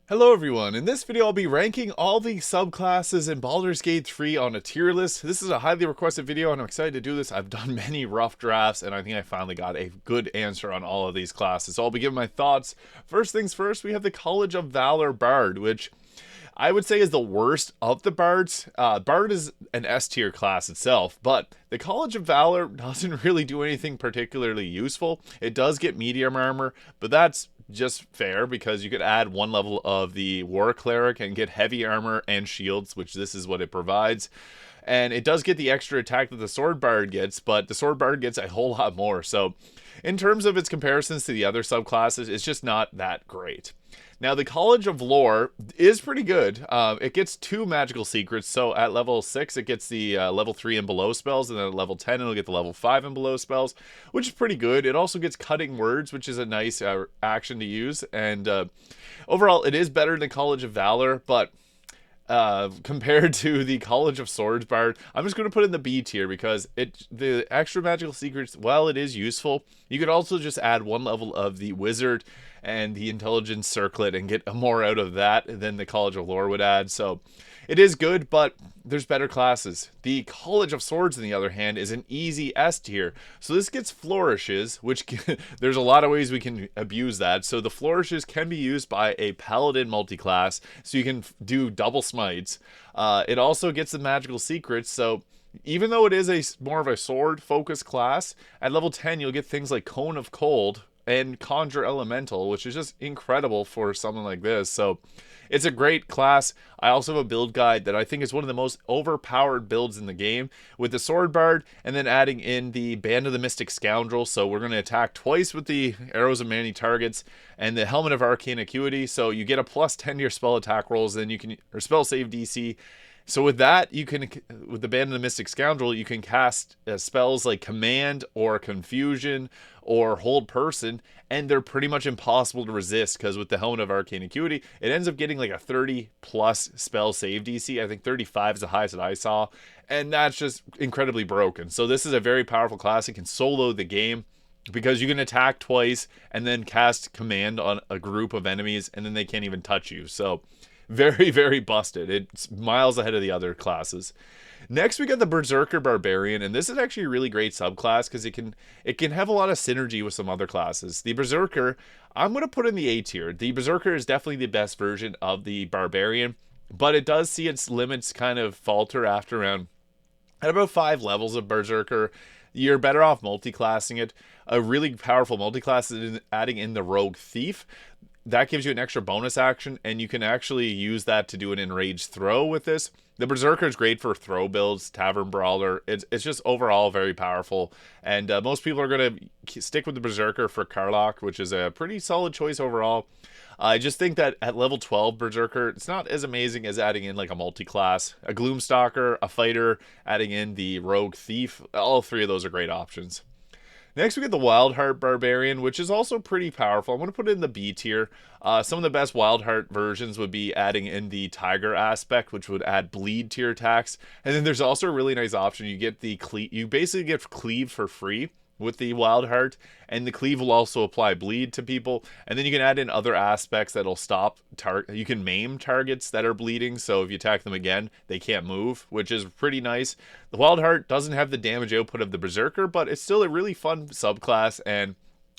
Hello everyone, in this video I'll be ranking all the subclasses in Baldur's Gate 3 on a tier list. This is a highly requested video and I'm excited to do this. I've done many rough drafts and I think I finally got a good answer on all of these classes. So I'll be giving my thoughts. First things first, we have the College of Valor Bard, which I would say is the worst of the bards. Bard is an S tier class itself, but the College of Valor doesn't really do anything particularly useful. It does get medium armor, but that's just fair because you could add one level of the War Cleric and get heavy armor and shields, which this is what it provides. And it does get the extra attack that the Sword Bard gets, but the Sword Bard gets a whole lot more. So in terms of its comparisons to the other subclasses, it's just not that great. Now, the College of Lore is pretty good. It gets 2 magical secrets. So at level 6, it gets the level 3 and below spells. And then at level 10, it'll get the level 5 and below spells, which is pretty good. It also gets Cutting Words, which is a nice action to use. And overall, it is better than College of Valor, but compared to the College of Swords Bard, I'm just going to put it in the B tier because the extra magical secrets, while it is useful, you could also just add one level of the Wizard and the Intelligence Circlet and get more out of that than the College of Lore would add. So it is good, but there's better classes. The College of Swords, on the other hand, is an easy S tier. So this gets Flourishes, which there's a lot of ways we can abuse that. So the Flourishes can be used by a Paladin multiclass, so you can do double smites. It also gets the magical secrets, so even though it is more of a sword-focused class, at level 10 you'll get things like Cone of Cold and Conjure Elemental, which is just incredible for something like this. So it's a great class. I also have a build guide that I think is one of the most overpowered builds in the game with the Sword Bard and then adding in the Band of the Mystic Scoundrel. So we're going to attack twice with the Arrows of Many Targets and the Helmet of Arcane Acuity. So you get a plus 10 to your spell attack rolls, then you can, or spell save DC. So with that, you can, with the Band of the Mystic Scoundrel, you can cast spells like Command or Confusion or Hold Person, and they're pretty much impossible to resist because with the Helmet of Arcane Acuity, it ends up getting like a 30 plus spell save DC. I think 35 is the highest that I saw, and that's just incredibly broken. So this is a very powerful class. It can solo the game because you can attack twice and then cast Command on a group of enemies, and then they can't even touch you. So very, very busted. It's miles ahead of the other classes. Next, we got the Berserker Barbarian, and this is actually a really great subclass because it can have a lot of synergy with some other classes. The Berserker, I'm going to put in the A tier. The Berserker is definitely the best version of the Barbarian, but it does see its limits kind of falter after around at about 5 levels of Berserker. You're better off multiclassing it. A really powerful multiclass is adding in the Rogue Thief. That gives you an extra bonus action, and you can actually use that to do an enraged throw with this. The Berserker is great for throw builds, Tavern Brawler. It's just overall very powerful, and most people are going to stick with the Berserker for Warlock, which is a pretty solid choice overall. I just think that at level 12 Berserker, it's not as amazing as adding in like a multi-class, a Gloomstalker, a Fighter, adding in the Rogue Thief. All 3 of those are great options. Next, we get the Wildheart Barbarian, which is also pretty powerful. I'm going to put it in the B tier. Some of the best Wildheart versions would be adding in the Tiger aspect, which would add bleed to your attacks. And then there's also a really nice option. You get the you basically get Cleave for free with the Wildheart, and the Cleave will also apply bleed to people. And then you can add in other aspects that'll stop you can maim targets that are bleeding, so if you attack them again, they can't move, which is pretty nice. The Wildheart doesn't have the damage output of the Berserker, but it's still a really fun subclass, and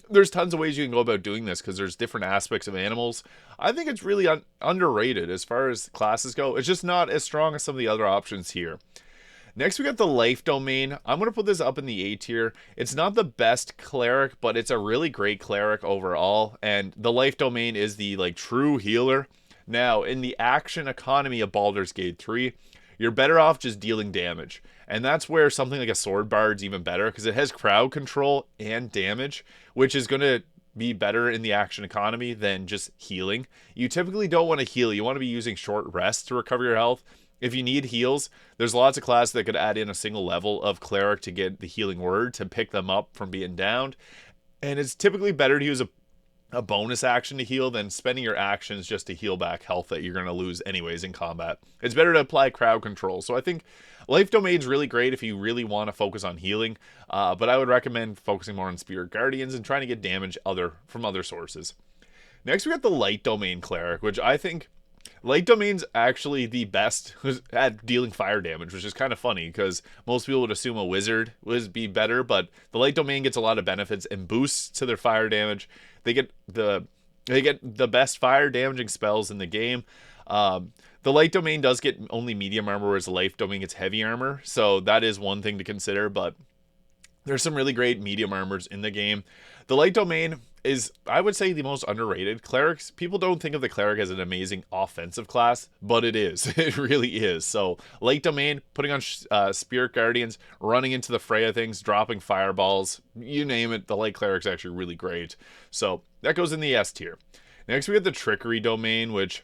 there's tons of ways you can go about doing this because there's different aspects of animals. I think it's really underrated as far as classes go. It's just not as strong as some of the other options here. Next, we got the Life Domain. I'm going to put this up in the A tier. It's not the best cleric, but it's a really great cleric overall. And the Life Domain is the true healer. Now, in the action economy of Baldur's Gate 3, you're better off just dealing damage. And that's where something like a Sword Bard's even better because it has crowd control and damage, which is going to be better in the action economy than just healing. You typically don't want to heal. You want to be using short rests to recover your health. If you need heals, there's lots of classes that could add in a single level of Cleric to get the healing word to pick them up from being downed. And it's typically better to use a bonus action to heal than spending your actions just to heal back health that you're going to lose anyways in combat. It's better to apply crowd control. So I think Life Domain's really great if you really want to focus on healing, but I would recommend focusing more on Spirit Guardians and trying to get damage from other sources. Next, we got the Light Domain Cleric, which I think Light Domain's actually the best at dealing fire damage, which is kind of funny because most people would assume a wizard would be better, but the Light Domain gets a lot of benefits and boosts to their fire damage. They get the best fire damaging spells in the game. The Light Domain does get only medium armor, whereas the Light Domain gets heavy armor, so that is one thing to consider, but there's some really great medium armors in the game. The Light Domain is, I would say, the most underrated. Clerics, people don't think of the Cleric as an amazing offensive class, but it is. It really is. So, Light Domain, putting on Spirit Guardians, running into the fray of things, dropping fireballs, you name it, the Light Cleric's actually really great. So, that goes in the S tier. Next, we have the Trickery Domain, which,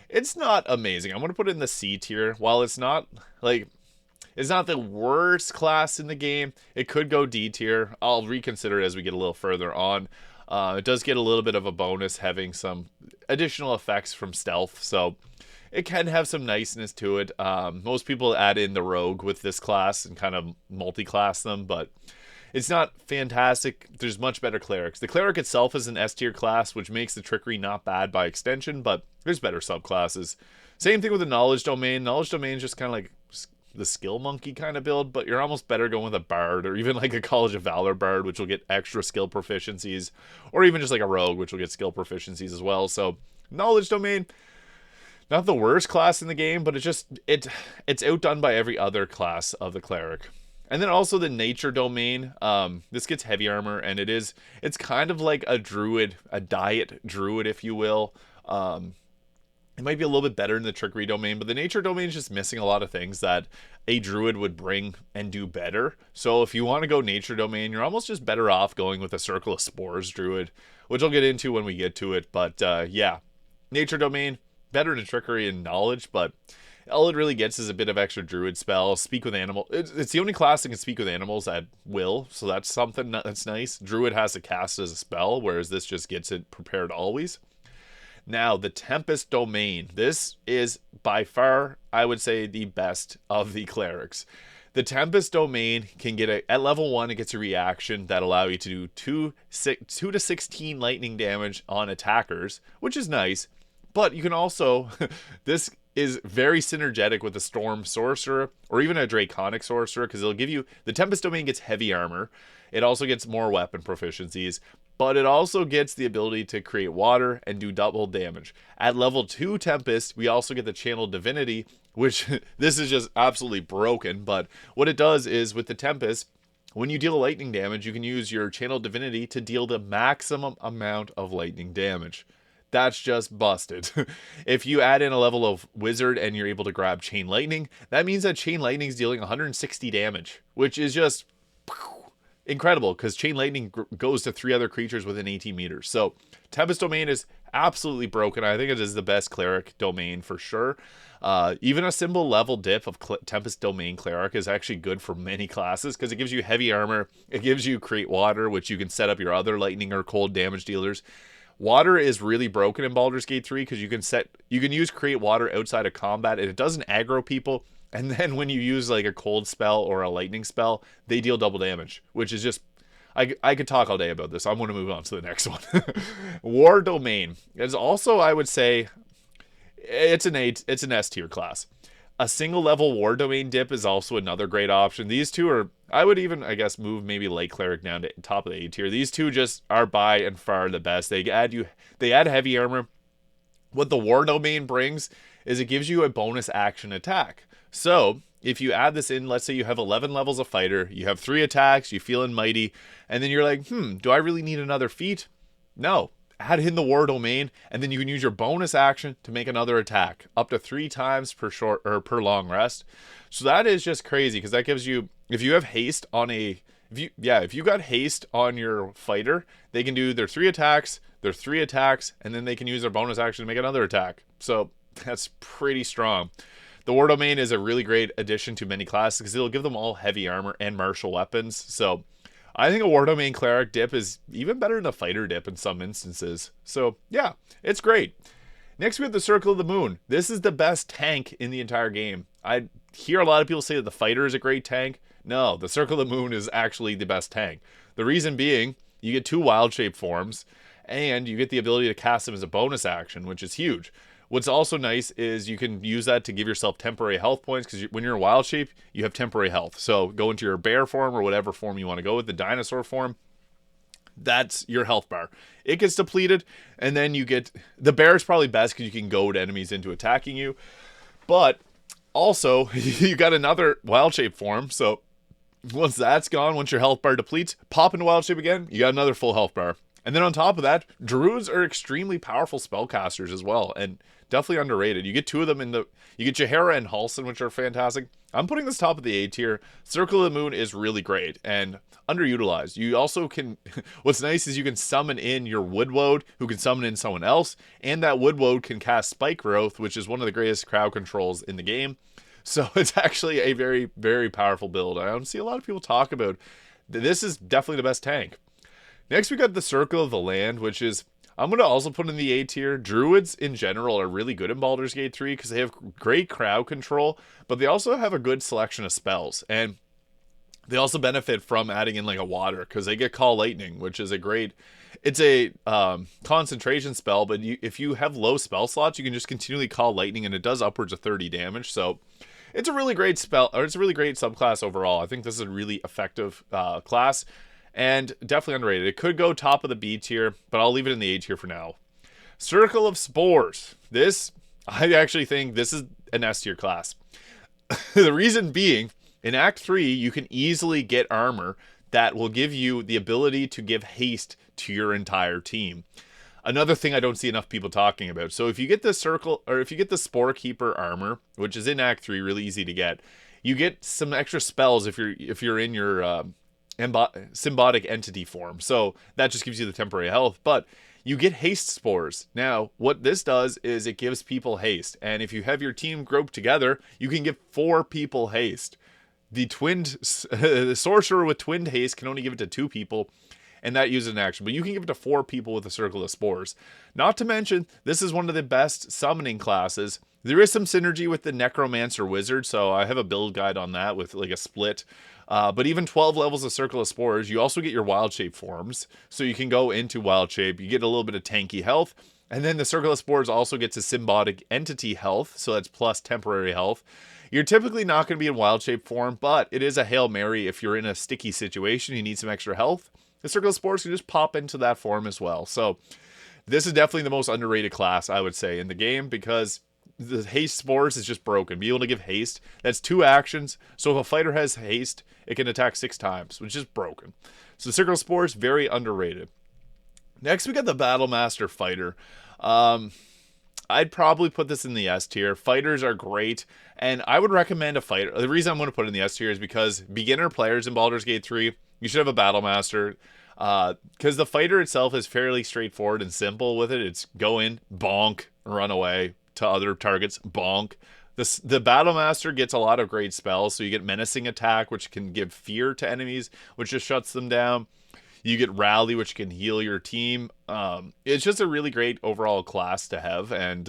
it's not amazing. I'm going to put it in the C tier. While it's not, it's not the worst class in the game, it could go D tier. I'll reconsider it as we get a little further on. It does get a little bit of a bonus having some additional effects from stealth, so it can have some niceness to it. Most people add in the rogue with this class and kind of multi-class them, but it's not fantastic. There's much better clerics. The cleric itself is an S tier class, which makes the trickery not bad by extension, but there's better subclasses. Same thing with the knowledge domain. Knowledge domain is just kind of like the skill monkey kind of build, but you're almost better going with a bard or even like a College of Valor bard, which will get extra skill proficiencies, or even just like a rogue, which will get skill proficiencies as well. So knowledge domain, not the worst class in the game, but it's outdone by every other class of the cleric. And then also the nature domain. This gets heavy armor, and it's kind of like a druid, a diet druid, if you will. It might be a little bit better in the trickery domain, but the nature domain is just missing a lot of things that a druid would bring and do better. So if you want to go nature domain, you're almost just better off going with a circle of spores druid, which I'll get into when we get to it. But yeah, nature domain, better than trickery and knowledge, but all it really gets is a bit of extra druid spell. Speak with animal. It's the only class that can speak with animals at will, so that's something that's nice. Druid has to cast as a spell, whereas this just gets it prepared always. Now, the Tempest Domain. This is by far, I would say, the best of the clerics. The Tempest Domain can get at level 1, it gets a reaction that allow you to do 2 to 16 lightning damage on attackers, which is nice. But you can also, this is very synergetic with a Storm Sorcerer or even a Draconic Sorcerer, because it'll give you, the Tempest Domain gets heavy armor. It also gets more weapon proficiencies, but it also gets the ability to create water and do double damage. At level 2 Tempest, we also get the Channel Divinity, which this is just absolutely broken, but what it does is with the Tempest, when you deal lightning damage, you can use your Channel Divinity to deal the maximum amount of lightning damage. That's just busted. If you add in a level of Wizard and you're able to grab Chain Lightning, that means that Chain Lightning is dealing 160 damage, which is just incredible because Chain Lightning goes to 3 other creatures within 18 meters. So Tempest Domain is absolutely broken. I think it is the best Cleric Domain for sure. Even a simple level dip of Tempest Domain Cleric is actually good for many classes because it gives you heavy armor. It gives you Create Water, which you can set up your other lightning or cold damage dealers. Water is really broken in Baldur's Gate 3 because you can use Create Water outside of combat and it doesn't aggro people. And then when you use like a cold spell or a lightning spell, they deal double damage, which is just, I could talk all day about this. I'm going to move on to the next one. War Domain is also, I would say, it's an S tier class. A single level War Domain dip is also another great option. These two are, I would even, I guess, move maybe Light Cleric down to top of the A tier. These two just are by and far the best. They add heavy armor. What the War Domain brings is it gives you a bonus action attack. So if you add this in, let's say you have 11 levels of fighter, you have 3 attacks, you feeling mighty, and then you're like, do I really need another feat? No. Add in the War Domain, and then you can use your bonus action to make another attack, up to 3 times per short or per long rest. So that is just crazy because that gives you, if you have haste on if you got haste on your fighter, they can do their 3 attacks, and then they can use their bonus action to make another attack. So that's pretty strong. The War Domain is a really great addition to many classes because it'll give them all heavy armor and martial weapons. So I think a War Domain Cleric dip is even better than a fighter dip in some instances. So yeah, it's great. Next we have the Circle of the Moon. This is the best tank in the entire game. I hear a lot of people say that the fighter is a great tank. No, the Circle of the Moon is actually the best tank. The reason being, you get 2 wild shape forms, and you get the ability to cast them as a bonus action, which is huge. What's also nice is you can use that to give yourself temporary health points, because when you're in wild shape, you have temporary health. So go into your bear form or whatever form you want to go with, the dinosaur form. That's your health bar. It gets depleted, and then you get... The bear is probably best because you can goad enemies into attacking you. But also, you got another wild shape form, so once that's gone, once your health bar depletes, pop into wild shape again, you got another full health bar. And then on top of that, druids are extremely powerful spellcasters as well, and definitely underrated. You get two of them in the... You get Jahara and Halsin, which are fantastic. I'm putting this top of the A tier. Circle of the Moon is really great and underutilized. You also can... What's nice is you can summon in your Woodwode, who can summon in someone else, and that Woodwode can cast Spike Growth, which is one of the greatest crowd controls in the game. So it's actually a very, very powerful build. I don't see a lot of people talk about. This is definitely the best tank. Next, we got the Circle of the Land, which is... I'm going to also put in the A tier. Druids in general are really good in Baldur's Gate 3 because they have great crowd control, but they also have a good selection of spells. And they also benefit from adding in like a water because they get Call Lightning, which is a great... It's a concentration spell, but if you have low spell slots, you can just continually Call Lightning, and it does upwards of 30 damage. So it's a really great spell, or it's a really great subclass overall. I think this is a really effective class. And definitely underrated. It could go top of the B tier, but I'll leave it in the A tier for now. Circle of Spores. This, I actually think this is an S tier class. The reason being, in Act 3, you can easily get armor that will give you the ability to give haste to your entire team. Another thing I don't see enough people talking about. So if you get the Circle, or if you get the Spore Keeper armor, which is in Act 3, really easy to get, you get some extra spells if you're in your... symbiotic entity form, so that just gives you the temporary health, but you get haste spores. Now what this does is it gives people haste, and if you have your team grouped together, you can give 4 people haste. The sorcerer with twinned haste can only give it to 2 people, and that uses an action, but you can give it to 4 people with a Circle of Spores. Not to mention, this is one of the best summoning classes. There is some synergy with the Necromancer Wizard, so I have a build guide on that with like a split. But even 12 levels of Circle of Spores, you also get your wild shape forms. So you can go into wild shape, you get a little bit of tanky health. And then the Circle of Spores also gets a symbiotic entity health, so that's plus temporary health. You're typically not going to be in wild shape form, but it is a Hail Mary if you're in a sticky situation, you need some extra health. The Circle of Spores can just pop into that form as well. So this is definitely the most underrated class, I would say, in the game, because the haste spores is just broken. Be able to give haste, that's 2 actions. So if a fighter has haste, it can attack 6 times, which is broken. So Circle of Spores, very underrated. Next, we got the Battle Master Fighter. I'd probably put this in the S tier. Fighters are great, and I would recommend a fighter. The reason I'm going to put it in the S tier is because beginner players in Baldur's Gate 3, you should have a Battle Master. Because the fighter itself is fairly straightforward and simple with it. It's go in, bonk, run away to other targets, bonk. The Battle Master gets a lot of great spells, so you get Menacing Attack, which can give fear to enemies, which just shuts them down. You get Rally, which can heal your team. It's just a really great overall class to have, and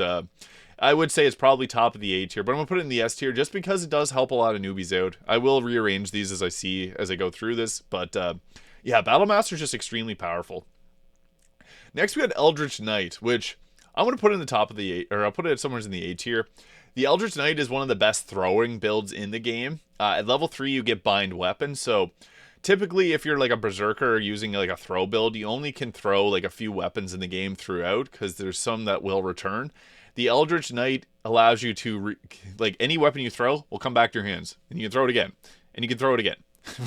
I would say it's probably top of the A tier, but I'm going to put it in the S tier just because it does help a lot of newbies out. I will rearrange these as I go through this, but yeah, Battle Master is just extremely powerful. Next, we had Eldritch Knight, which I'm going to put in the top of the A, or I'll put it somewhere in the A tier. The Eldritch Knight is one of the best throwing builds in the game. At level 3, you get Bind Weapon, so typically if you're like a Berserker using like a throw build, you only can throw like a few weapons in the game throughout, because there's some that will return. The Eldritch Knight allows you to, like, any weapon you throw will come back to your hands, and you can throw it again, and you can throw it again.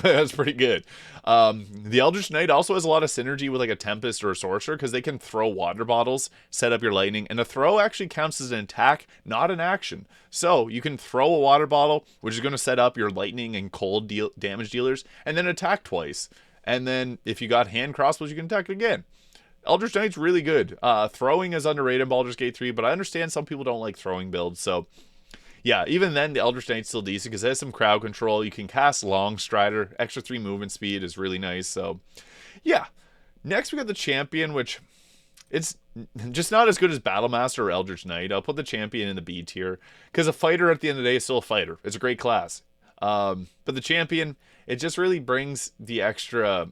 That's pretty good. The Eldritch Knight also has a lot of synergy with like a Tempest or a Sorcerer, because they can throw water bottles, set up your lightning, and a throw actually counts as an attack, not an action. So you can throw a water bottle, which is going to set up your lightning and cold damage dealers, and then attack twice. And then if you got hand crossbows, you can attack it again. Eldritch Knight's really good. Throwing is underrated in Baldur's Gate 3, but I understand some people don't like throwing builds, so yeah, even then, the Eldritch Knight's still decent because it has some crowd control. You can cast Long Strider. Extra 3 movement speed is really nice. So, yeah. Next, we got the Champion, which it's just not as good as Battle Master or Eldritch Knight. I'll put the Champion in the B tier because a fighter at the end of the day is still a fighter. It's a great class. But the Champion, it just really brings the extra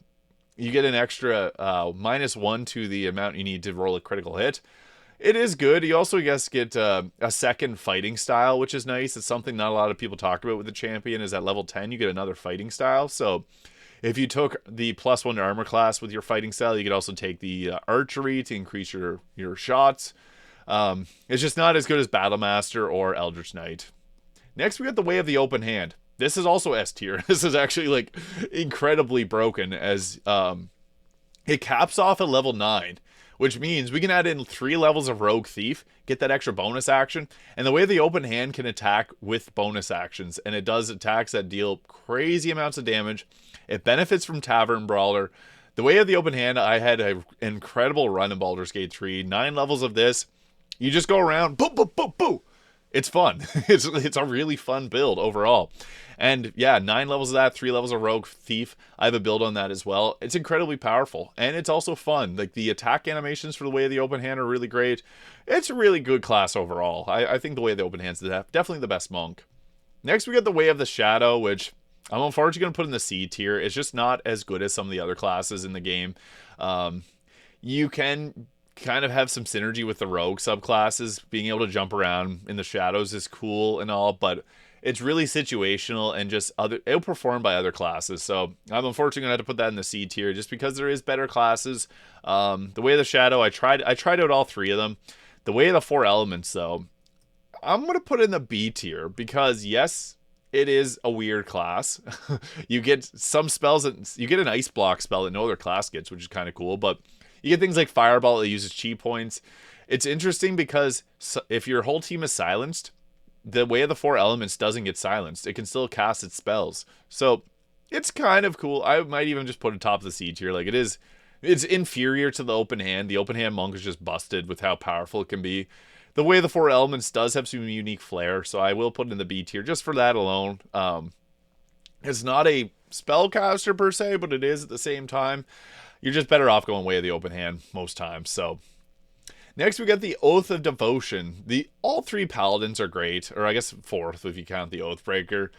you get an extra -1 to the amount you need to roll a critical hit. It is good. You also, I guess, get a second fighting style, which is nice. It's something not a lot of people talk about with the champion, is at level 10, you get another fighting style. So if you took the +1 to armor class with your fighting style, you could also take the archery to increase your shots. It's just not as good as Battlemaster or Eldritch Knight. Next, we got the Way of the Open Hand. This is also S tier. This is actually like incredibly broken, as it caps off at level 9, which means we can add in 3 levels of Rogue Thief, get that extra bonus action, and the Way of the Open Hand can attack with bonus actions, and it does attacks that deal crazy amounts of damage. It benefits from Tavern Brawler. The Way of the Open Hand, I had an incredible run in Baldur's Gate 3. 9 levels of this. You just go around, boop, boop, boop, boop. It's fun. It's a really fun build overall. And yeah, 9 levels of that, 3 levels of Rogue Thief. I have a build on that as well. It's incredibly powerful, and it's also fun. Like, the attack animations for the Way of the Open Hand are really great. It's a really good class overall. I think the Way of the Open Hand is definitely the best monk. Next, we got the Way of the Shadow, which I'm unfortunately going to put in the C tier. It's just not as good as some of the other classes in the game. You can kind of have some synergy with the rogue subclasses. Being able to jump around in the shadows is cool and all, but it's really situational and just outperformed by other classes. So I'm unfortunately gonna have to put that in the C tier just because there is better classes. The Way of the Shadow, I tried out all 3 of them. The Way of the 4 Elements, though, I'm gonna put in the B tier because yes, it is a weird class. You get some spells that you get an ice block spell that no other class gets, which is kind of cool, but you get things like Fireball that uses chi points. It's interesting because if your whole team is silenced, the Way of the 4 Elements doesn't get silenced. It can still cast its spells. So it's kind of cool. I might even just put it top of the C tier. Like, it's inferior to the Open Hand. The Open Hand monk is just busted with how powerful it can be. The Way of the 4 Elements does have some unique flair, so I will put it in the B tier just for that alone. It's not a spellcaster per se, but it is at the same time. You're just better off going Way of the Open Hand most times. So next we got the Oath of Devotion. All 3 paladins are great, or I guess 4th if you count the Oathbreaker.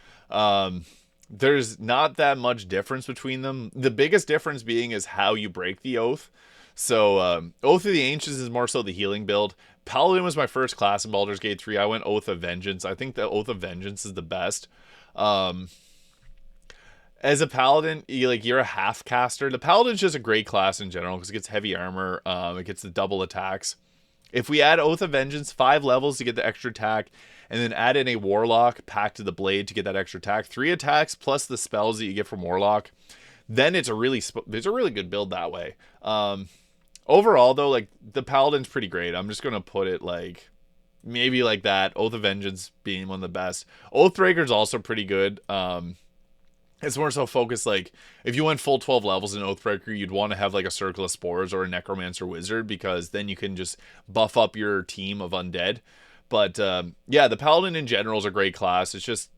There's not that much difference between them. The biggest difference being is how you break the oath. So Oath of the Ancients is more so the healing build. Paladin was my first class in Baldur's Gate 3. I went Oath of Vengeance. I think the Oath of Vengeance is the best. As a paladin, you're a half caster. The paladin's just a great class in general because it gets heavy armor. It gets the double attacks. If we add Oath of Vengeance, 5 levels to get the extra attack, and then add in a Warlock, Pact of the Blade to get that extra attack, 3 attacks plus the spells that you get from Warlock, then it's a really good build that way. Overall, though, like, the paladin's pretty great. I'm just gonna put it like maybe like that. Oath of Vengeance being one of the best. Oathbreaker's also pretty good. It's more so focused, like, if you went full 12 levels in Oathbreaker, you'd want to have, like, a Circle of Spores or a Necromancer Wizard, because then you can just buff up your team of undead. But, yeah, the Paladin in general is a great class. It's just,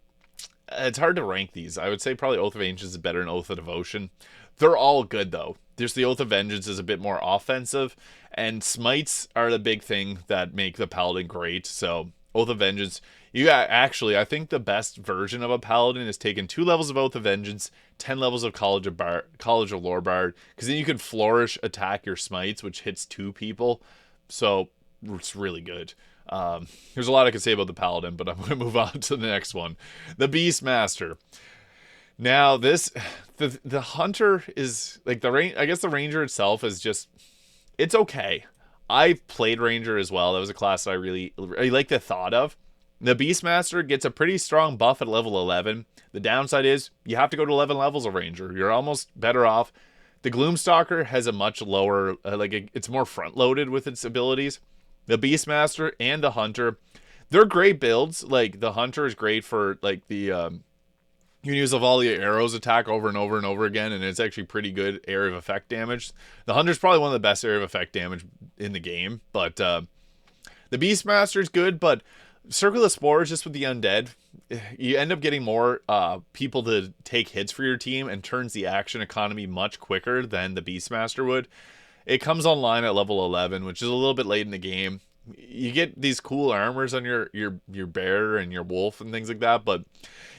it's hard to rank these. I would say probably Oath of Ancients is better than Oath of Devotion. They're all good, though. Just the Oath of Vengeance is a bit more offensive, and Smites are the big thing that make the Paladin great. So, Oath of Vengeance... actually, I think the best version of a Paladin is taking 2 levels of Oath of Vengeance, 10 levels of College of Lore Bard, because then you can Flourish attack your Smites, which hits 2 people. So it's really good. There's a lot I could say about the Paladin, but I'm going to move on to the next one. The Beastmaster. Now, the Hunter is, like, I guess the Ranger itself is just, it's okay. I played Ranger as well. That was a class that I really like the thought of. The Beastmaster gets a pretty strong buff at level 11. The downside is you have to go to 11 levels of Ranger. You're almost better off. The Gloomstalker has a much lower, it's more front-loaded with its abilities. The Beastmaster and the Hunter, they're great builds. Like, the Hunter is great for, like, the, you can use a volley of arrows attack over and over and over again, and it's actually pretty good area of effect damage. The Hunter's probably one of the best area of effect damage in the game, but the Beastmaster is good, but Circle of Spores, just with the undead, you end up getting more people to take hits for your team and turns the action economy much quicker than the Beastmaster would. It comes online at level 11, which is a little bit late in the game. You get these cool armors on your bear and your wolf and things like that, but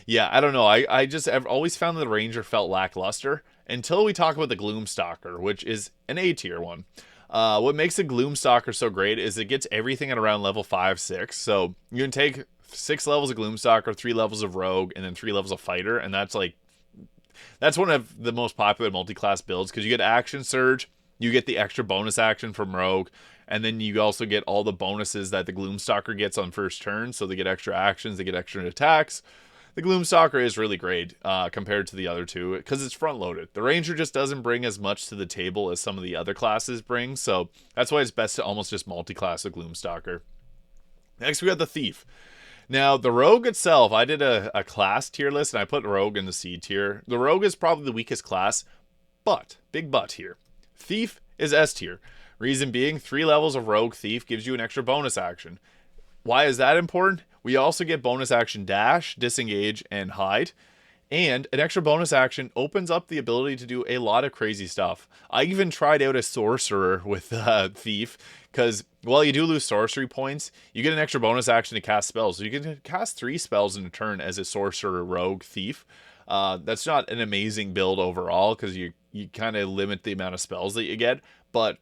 yeah, I don't know. I just have always found that the Ranger felt lackluster, until we talk about the Gloomstalker, which is an A tier one. What makes the Gloomstalker so great is it gets everything at around level 5, 6. So you can take 6 levels of Gloomstalker, 3 levels of Rogue, and then 3 levels of Fighter, and that's one of the most popular multi-class builds because you get Action Surge, you get the extra bonus action from Rogue, and then you also get all the bonuses that the Gloomstalker gets on first turn. So they get extra actions, they get extra attacks. The Gloomstalker is really great compared to the other two because it's front-loaded. The Ranger just doesn't bring as much to the table as some of the other classes bring, so that's why it's best to almost just multi-class with Gloomstalker. Next, we got the Thief. Now, the Rogue itself, I did a class tier list, and I put Rogue in the C tier. The Rogue is probably the weakest class, but, big but here, Thief is S tier. Reason being, 3 levels of Rogue Thief gives you an extra bonus action. Why is that important? We also get bonus action Dash, Disengage, and Hide. And an extra bonus action opens up the ability to do a lot of crazy stuff. I even tried out a Sorcerer with Thief, because while you do lose sorcery points, you get an extra bonus action to cast spells. So you can cast 3 spells in a turn as a Sorcerer, Rogue, Thief. That's not an amazing build overall, because you kind of limit the amount of spells that you get. But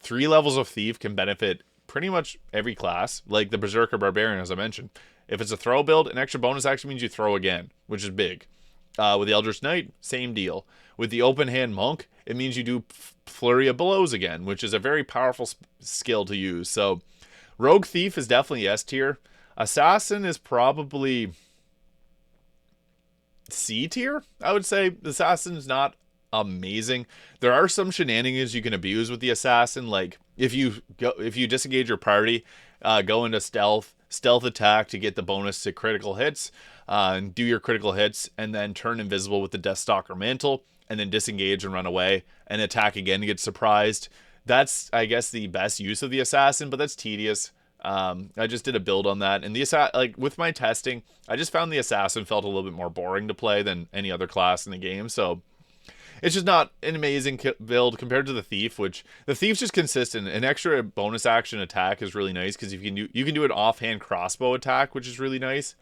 3 levels of Thief can benefit pretty much every class, like the Berserker Barbarian, as I mentioned. If it's a throw build, an extra bonus action means you throw again, which is big. With the Eldritch Knight, same deal. With the Open Hand Monk, it means you do Flurry of Blows again, which is a very powerful skill to use. So, Rogue Thief is definitely S tier. Assassin is probably C tier, I would say. The Assassin's not amazing. There are some shenanigans you can abuse with the Assassin, like if you disengage your party, go into stealth attack to get the bonus to critical hits, and do your critical hits, and then turn invisible with the Deathstalker Mantle, and then disengage and run away, and attack again to get surprised. That's, I guess, the best use of the Assassin, but that's tedious. I just did a build on that, and with my testing, I just found the Assassin felt a little bit more boring to play than any other class in the game, so it's just not an amazing build compared to the Thief, which the Thief's just consistent. An extra bonus action attack is really nice because you can do an offhand crossbow attack, which is really nice.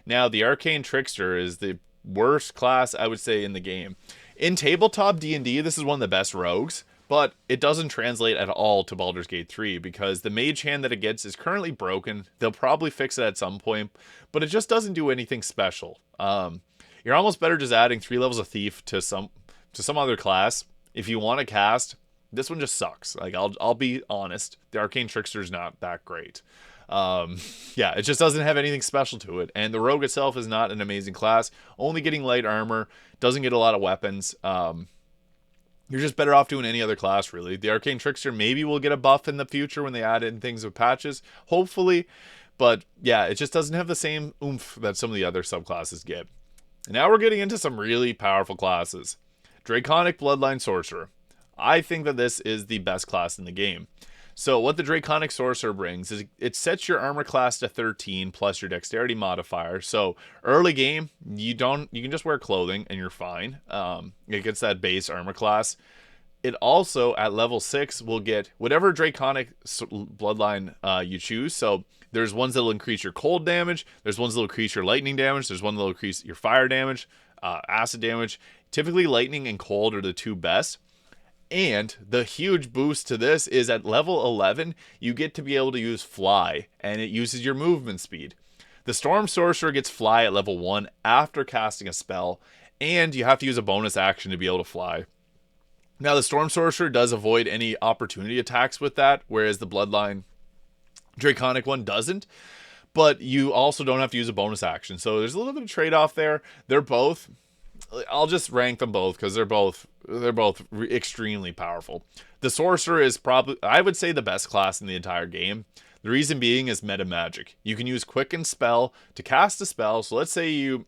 Now, the Arcane Trickster is the worst class, I would say, in the game. In tabletop D&D, this is one of the best rogues, but it doesn't translate at all to Baldur's Gate 3 because the mage hand that it gets is currently broken. They'll probably fix it at some point, but it just doesn't do anything special. You're almost better just adding 3 levels of Thief to some other class. If you want to cast, this one just sucks. Like, I'll be honest, the Arcane Trickster is not that great. Yeah, it just doesn't have anything special to it, and the Rogue itself is not an amazing class, only getting light armor, doesn't get a lot of weapons. You're just better off doing any other class, really. The Arcane Trickster maybe will get a buff in the future when they add in things with patches, hopefully, but yeah, it just doesn't have the same oomph that some of the other subclasses get. And now we're getting into some really powerful classes. Draconic Bloodline Sorcerer. I think that this is the best class in the game. So what the Draconic Sorcerer brings is it sets your armor class to 13 plus your dexterity modifier. So early game, you can just wear clothing and you're fine. It gets that base armor class. It also, at level 6, will get whatever Draconic Bloodline you choose. So there's ones that will increase your cold damage. There's ones that will increase your lightning damage. There's one that will increase your fire damage, acid damage. Typically, lightning and cold are the 2 best. And the huge boost to this is at level 11, you get to be able to use Fly, and it uses your movement speed. The Storm Sorcerer gets Fly at level 1 after casting a spell, and you have to use a bonus action to be able to fly. Now, the Storm Sorcerer does avoid any opportunity attacks with that, whereas the Bloodline Draconic one doesn't. But you also don't have to use a bonus action, so there's a little bit of trade-off there. They're both... I'll just rank them both because they're both extremely powerful. The Sorcerer is probably, I would say, the best class in the entire game. The reason being is meta magic. You can use Quicken Spell to cast a spell. So let's say you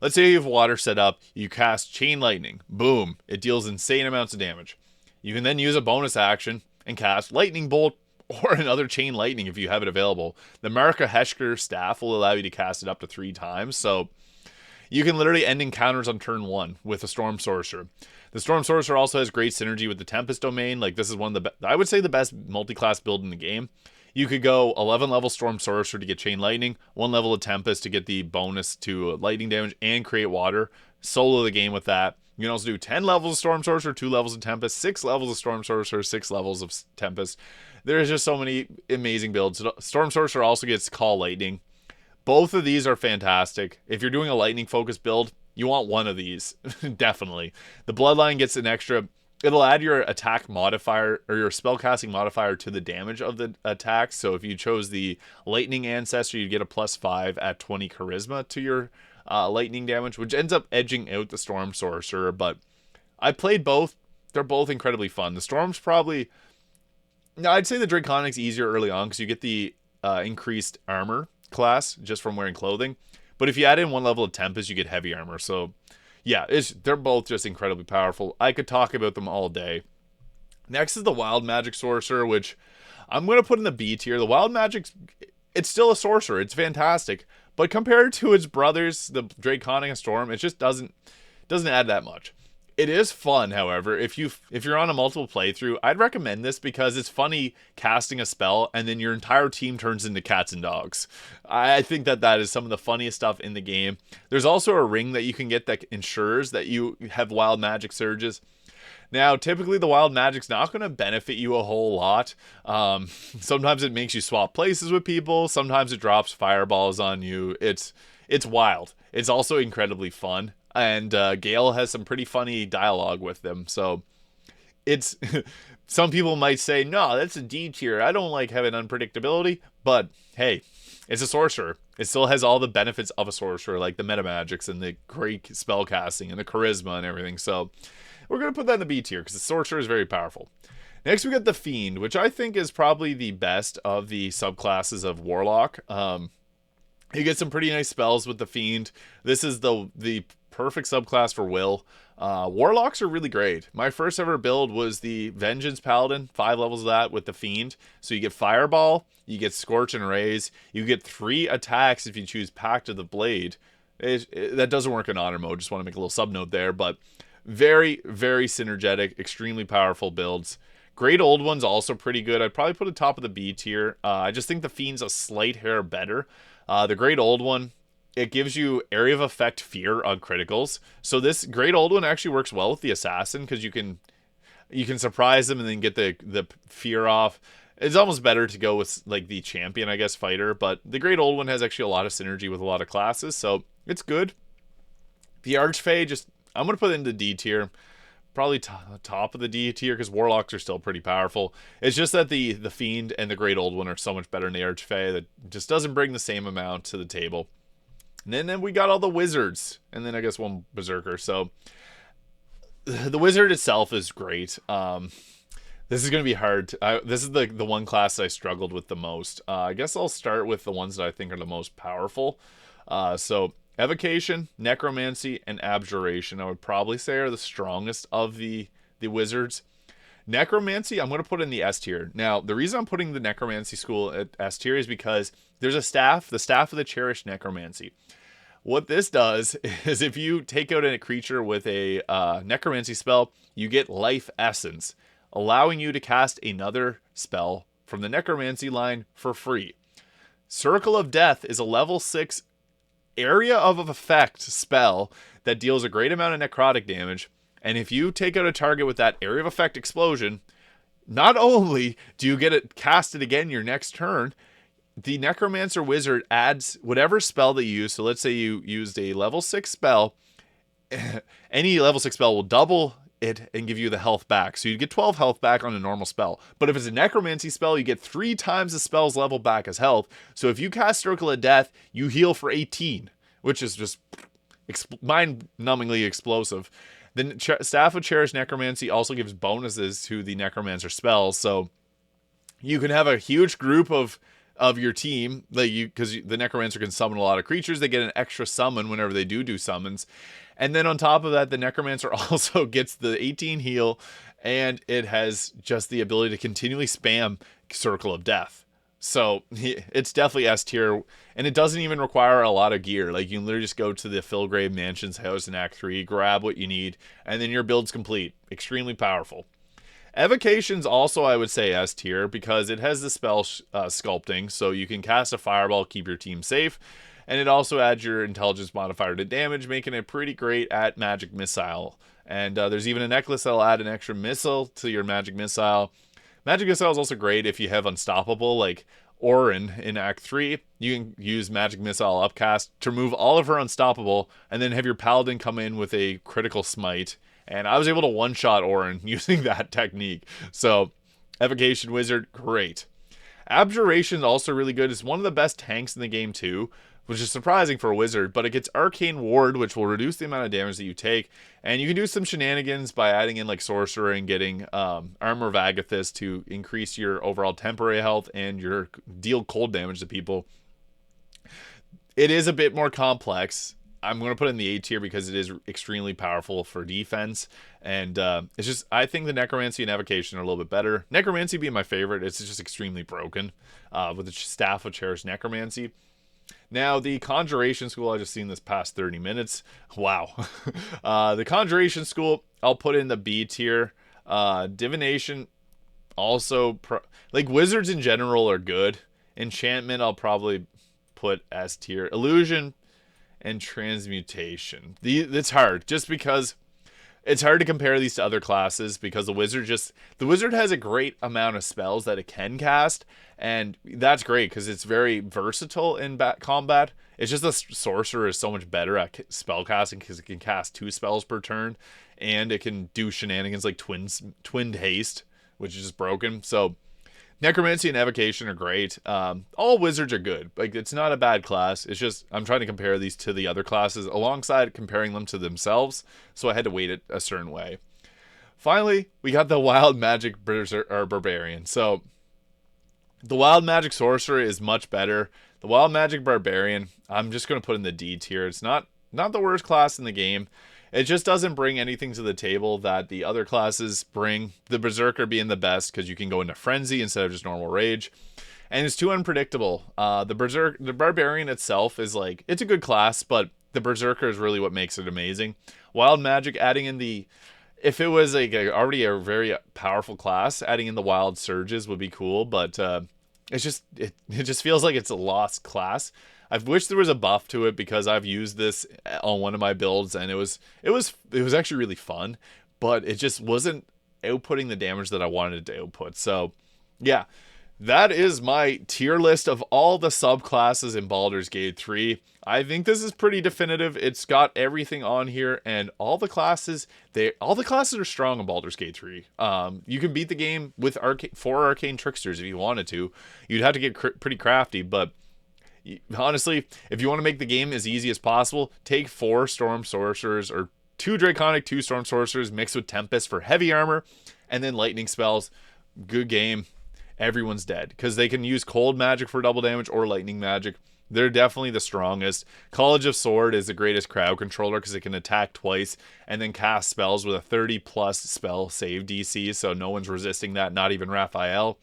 have water set up, you cast Chain Lightning. Boom, it deals insane amounts of damage. You can then use a bonus action and cast Lightning Bolt or another Chain Lightning if you have it available. The Marika Heshker staff will allow you to cast it up to 3 times. So you can literally end encounters on turn 1 with a Storm Sorcerer. The Storm Sorcerer also has great synergy with the Tempest Domain. Like, this is one of the I would say the best multi-class build in the game. You could go 11 level Storm Sorcerer to get Chain Lightning, 1 level of Tempest to get the bonus to lightning damage and create water. Solo the game with that. You can also do 10 levels of Storm Sorcerer, 2 levels of Tempest, 6 levels of Storm Sorcerer, 6 levels of Tempest. There's just so many amazing builds. Storm Sorcerer also gets Call Lightning. Both of these are fantastic. If you're doing a lightning focused build, you want one of these. Definitely. The Bloodline gets an extra. It'll add your attack modifier or your spellcasting modifier to the damage of the attack. So if you chose the Lightning Ancestor, you'd get a +5 at 20 Charisma to your lightning damage, which ends up edging out the Storm Sorcerer. But I played both. They're both incredibly fun. The Storm's probably... Now, I'd say the Draconic's easier early on because you get the increased armor class just from wearing clothing. But if you add in 1 level of Tempest, you get heavy armor. So yeah, they're both just incredibly powerful. I could talk about them all day. Next is the Wild Magic Sorcerer, which I'm going to put in the B tier. The Wild Magic, it's still a sorcerer. It's fantastic. But compared to its brothers, the Draconic and Storm, it just doesn't add that much. It is fun, however. If you're on a multiple playthrough, I'd recommend this because it's funny casting a spell and then your entire team turns into cats and dogs. I think that is some of the funniest stuff in the game. There's also a ring that you can get that ensures that you have wild magic surges. Now, typically the wild magic's not going to benefit you a whole lot. Sometimes it makes you swap places with people. Sometimes it drops fireballs on you. It's wild. It's also incredibly fun. And Gale has some pretty funny dialogue with them. So it's some people might say, no, that's a D tier. I don't like having unpredictability. But hey, it's a sorcerer. It still has all the benefits of a sorcerer, like the meta magics and the great spell casting and the charisma and everything. So we're going to put that in the B tier because the sorcerer is very powerful. Next, we got the Fiend, which I think is probably the best of the subclasses of Warlock. You get some pretty nice spells with the Fiend. This is the perfect subclass for Will. Warlocks are really great. My first ever build was the Vengeance Paladin, 5 levels of that with the Fiend. So you get Fireball, you get Scorch and Raise, you get 3 attacks if you choose Pact of the Blade. That doesn't work in Honor mode, just want to make a little sub note there, but very, very synergetic, extremely powerful builds. Great Old One's also pretty good. I'd probably put it top of the B tier. I just think the Fiend's a slight hair better. The Great Old One, it gives you area of effect fear on criticals. So this Great Old One actually works well with the Assassin because you can surprise them and then get the fear off. It's almost better to go with like the champion, I guess, fighter. But the Great Old One has actually a lot of synergy with a lot of classes, so it's good. The Archfey, I'm going to put it in the D tier. Probably top of the D tier because Warlocks are still pretty powerful. It's just that the Fiend and the Great Old One are so much better than the Archfey that just doesn't bring the same amount to the table. And then we got all the Wizards. And then I guess one Berserker. So the Wizard itself is great. This is going to be hard. This is the one class that I struggled with the most. I guess I'll start with the ones that I think are the most powerful. So Evocation, Necromancy, and Abjuration, I would probably say, are the strongest of the wizards. Necromancy, I'm going to put in the S tier. Now, the reason I'm putting the Necromancy school at S tier is because there's a staff, the Staff of the Cherished Necromancy. What this does is if you take out a creature with a Necromancy spell, you get Life Essence, allowing you to cast another spell from the Necromancy line for free. Circle of Death is a level 6 area of effect spell that deals a great amount of necrotic damage, and if you take out a target with that area of effect explosion, not only do you get it casted again your next turn, the Necromancer Wizard adds whatever spell that you use. So let's say you used a level 6 spell, any level 6 spell will double it and give you the health back. So you get 12 health back on a normal spell. But if it's a Necromancy spell, you get 3 times the spell's level back as health. So if you cast Circle of Death, you heal for 18, which is just mind-numbingly explosive. The Staff of Cherished Necromancy also gives bonuses to the Necromancer spells. So you can have a huge group of your team, because the Necromancer can summon a lot of creatures. They get an extra summon whenever they do summons. And then on top of that, the Necromancer also gets the 18 heal, and it has just the ability to continually spam Circle of Death. So it's definitely S tier, and it doesn't even require a lot of gear. Like, you can literally just go to the Philgrave Mansion's house in Act 3, grab what you need, and then your build's complete. Extremely powerful. Evocation's also, I would say, S tier, because it has the spell sculpting, so you can cast a fireball, keep your team safe. And it also adds your intelligence modifier to damage, making it pretty great at magic missile. And there's even a necklace that'll add an extra missile to your magic missile. Magic missile is also great if you have unstoppable, like Orin in Act 3. You can use magic missile upcast to remove all of her unstoppable, and then have your paladin come in with a critical smite. And I was able to one-shot Orin using that technique. So, Evocation Wizard, great. Abjuration is also really good. It's one of the best tanks in the game too, which is surprising for a wizard, but it gets Arcane Ward, which will reduce the amount of damage that you take, and you can do some shenanigans by adding in like Sorcerer and getting Armor of Agathis to increase your overall temporary health and your deal cold damage to people. It is a bit more complex. I'm going to put it in the A tier because it is extremely powerful for defense. And it's just, I think the Necromancy and Evocation are a little bit better. Necromancy being my favorite, it's just extremely broken with the Staff of Cherished Necromancy. Now, the Conjuration School, I just seen this past 30 minutes. Wow. The Conjuration School, I'll put in the B tier. Divination, also, like Wizards in general are good. Enchantment, I'll probably put S tier. Illusion and Transmutation. It's hard, just because it's hard to compare these to other classes, because the wizard has a great amount of spells that it can cast, and that's great because it's very versatile in combat. It's just the sorcerer is so much better at spell casting because it can cast 2 spells per turn, and it can do shenanigans like twinned haste, which is just broken. So Necromancy and Evocation are great. All wizards are good. Like, it's not a bad class. It's just I'm trying to compare these to the other classes alongside comparing them to themselves, so I had to weight it a certain way. Finally, we got the Wild Magic Barbarian. So the Wild Magic Sorcerer is much better. The Wild Magic Barbarian, I'm just going to put in the D tier. It's not the worst class in the game. It just doesn't bring anything to the table that the other classes bring. The Berserker being the best because you can go into Frenzy instead of just normal Rage. And it's too unpredictable. The Barbarian itself is like, it's a good class, but the Berserker is really what makes it amazing. Wild Magic, adding in the, if it was like already a very powerful class, adding in the Wild Surges would be cool, but it just feels like it's a lost class. I wish there was a buff to it because I've used this on one of my builds and it was actually really fun, but it just wasn't outputting the damage that I wanted it to output. So yeah, that is my tier list of all the subclasses in Baldur's Gate 3. I think this is pretty definitive. It's got everything on here, and all the classes are strong in Baldur's Gate 3. You can beat the game with 4 arcane tricksters if you wanted to. You'd have to get pretty crafty, but honestly, if you want to make the game as easy as possible, take 4 Storm Sorcerers or 2 Draconic, 2 Storm Sorcerers mixed with Tempest for heavy armor, and then lightning spells. Good game. Everyone's dead because they can use cold magic for double damage or lightning magic. They're definitely the strongest. College of Sword is the greatest crowd controller because it can attack twice and then cast spells with a 30+ spell save DC, so no one's resisting that, not even Raphael.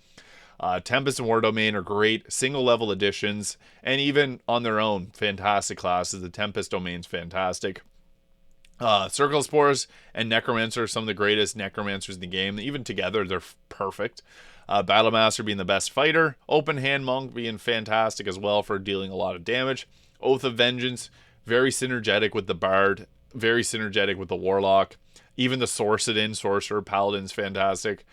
Tempest and War Domain are great single level additions, and even on their own, fantastic classes. The Tempest Domain's fantastic. Circle of Spores and Necromancer are some of the greatest Necromancers in the game. Even together, they're perfect. Battlemaster being the best fighter. Open Hand Monk being fantastic as well for dealing a lot of damage. Oath of Vengeance, very synergetic with the Bard. Very synergetic with the Warlock. Even the Sorcerer Paladin's fantastic.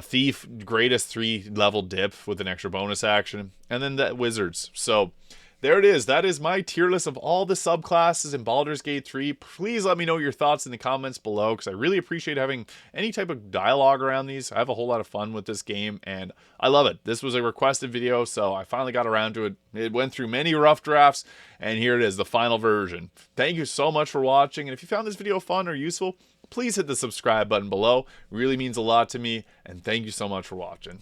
Thief, greatest 3-level dip with an extra bonus action. And then the Wizards. So there it is. That is my tier list of all the subclasses in Baldur's Gate 3. Please let me know your thoughts in the comments below, because I really appreciate having any type of dialogue around these. I have a whole lot of fun with this game, and I love it. This was a requested video, so I finally got around to it. It went through many rough drafts, and here it is, the final version. Thank you so much for watching, and if you found this video fun or useful, please hit the subscribe button below. It really means a lot to me, and thank you so much for watching.